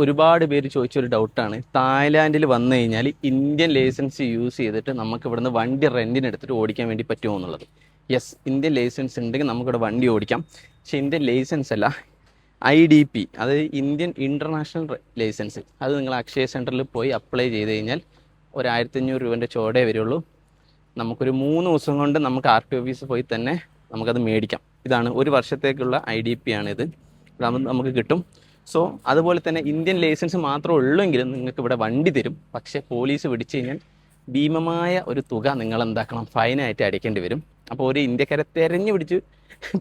ഒരുപാട് പേര് ചോദിച്ചൊരു ഡൗട്ടാണ്, തായ്ലാൻഡിൽ വന്നു കഴിഞ്ഞാൽ ഇന്ത്യൻ ലൈസൻസ് യൂസ് ചെയ്തിട്ട് നമുക്ക് ഇവിടുന്ന് വണ്ടി റെൻറ്റിന് എടുത്തിട്ട് ഓടിക്കാൻ വേണ്ടി പറ്റുമോ എന്നുള്ളത്. യെസ്, ഇന്ത്യൻ ലൈസൻസ് ഉണ്ടെങ്കിൽ നമുക്കിവിടെ വണ്ടി ഓടിക്കാം. പക്ഷേ ഇന്ത്യൻ ലൈസൻസ് അല്ല, IDP, അതായത് ഇന്ത്യൻ ഇൻ്റർനാഷണൽ ലൈസൻസ്. അത് നിങ്ങൾ അക്ഷയ സെൻറ്ററിൽ പോയി അപ്ലൈ ചെയ്ത് കഴിഞ്ഞാൽ ഒരു 1500 രൂപേൻ്റെ ചോടേ വരുള്ളൂ. നമുക്കൊരു 3 ദിവസം കൊണ്ട് നമുക്ക് RT ഓഫീസിൽ പോയി തന്നെ നമുക്കത് മേടിക്കാം. ഇതാണ് 1 വർഷത്തേക്കുള്ള IDP ആണിത്. നമുക്ക് കിട്ടും. സോ അതുപോലെ തന്നെ ഇന്ത്യൻ ലൈസൻസ് മാത്രമേ ഉള്ളൂവെങ്കിലും നിങ്ങൾക്ക് ഇവിടെ വണ്ടി തരും. പക്ഷേ പോലീസ് പിടിച്ചു കഴിഞ്ഞാൽ ഭീമമായ ഒരു തുക നിങ്ങൾ എന്താക്കണം, ഫൈനായിട്ട് അടയ്ക്കേണ്ടി വരും. അപ്പോൾ ഒരു ഇന്ത്യക്കാരെ തെരഞ്ഞു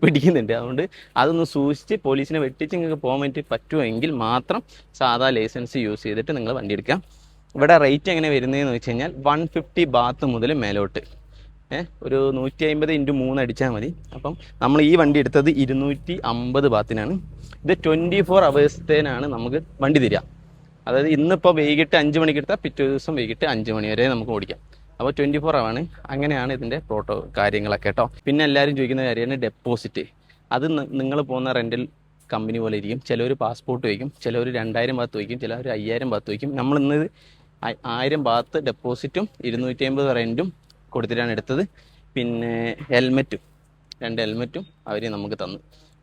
പിടിക്കുന്നുണ്ട്. അതുകൊണ്ട് അതൊന്ന് സൂക്ഷിച്ച് പോലീസിനെ വെട്ടിച്ച് നിങ്ങൾക്ക് പോകാൻ വേണ്ടി പറ്റുമെങ്കിൽ മാത്രം സാധാ ലൈസൻസ് യൂസ് ചെയ്തിട്ട് നിങ്ങൾ വണ്ടി എടുക്കാം. ഇവിടെ റേറ്റ് എങ്ങനെ വരുന്നതെന്ന് വെച്ച് കഴിഞ്ഞാൽ 150 ബാത്ത് മുതൽ മേലോട്ട്, ഒരു 150 × 3 അടിച്ചാൽ മതി. അപ്പം നമ്മൾ ഈ വണ്ടി എടുത്തത് 250 ബാത്തിനാണ്. ഇത് 24 അവേഴ്സത്തേനാണ് നമുക്ക് വണ്ടി തരിക. അതായത് ഇന്നിപ്പോൾ വൈകിട്ട് 5 മണിക്ക് എടുത്താൽ പിറ്റേ ദിവസം വൈകിട്ട് 5 മണി വരെ നമുക്ക് ഓടിക്കാം. അപ്പോൾ 24 ആണ്. അങ്ങനെയാണ് ഇതിൻ്റെ കാര്യങ്ങളൊക്കെ കേട്ടോ. പിന്നെ എല്ലാവരും ചോദിക്കുന്ന കാര്യമാണ് ഡെപ്പോസിറ്റ്. അത് നിങ്ങൾ പോകുന്ന റെൻ്റൽ കമ്പനി പോലെ ഇരിക്കും. ചിലവർ പാസ്പോർട്ട് വയ്ക്കും, ചിലവർ 2000 ബാത്ത് വയ്ക്കും, ചിലവർ 5000 ബാത്ത് വയ്ക്കും. നമ്മളിന്ന് 1000 ബാത്ത് ഡെപ്പോസിറ്റും 250 റെൻറ്റും കൊടുത്തിട്ടാണ് എടുത്തത്. പിന്നെ ഹെൽമെറ്റും 2 ഹെൽമെറ്റും അവർ നമുക്ക് തന്നു.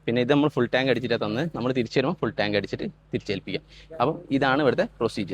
പിന്നെ ഇത് നമ്മൾ ഫുൾ ടാങ്ക് അടിച്ചിട്ടാണ് തന്നത്. നമ്മൾ തിരിച്ചു വരുമ്പോൾ ഫുൾ ടാങ്ക് അടിച്ചിട്ട് തിരിച്ചേൽപ്പിക്കാം. അപ്പം ഇതാണ് ഇവിടുത്തെ പ്രൊസീജിയർ.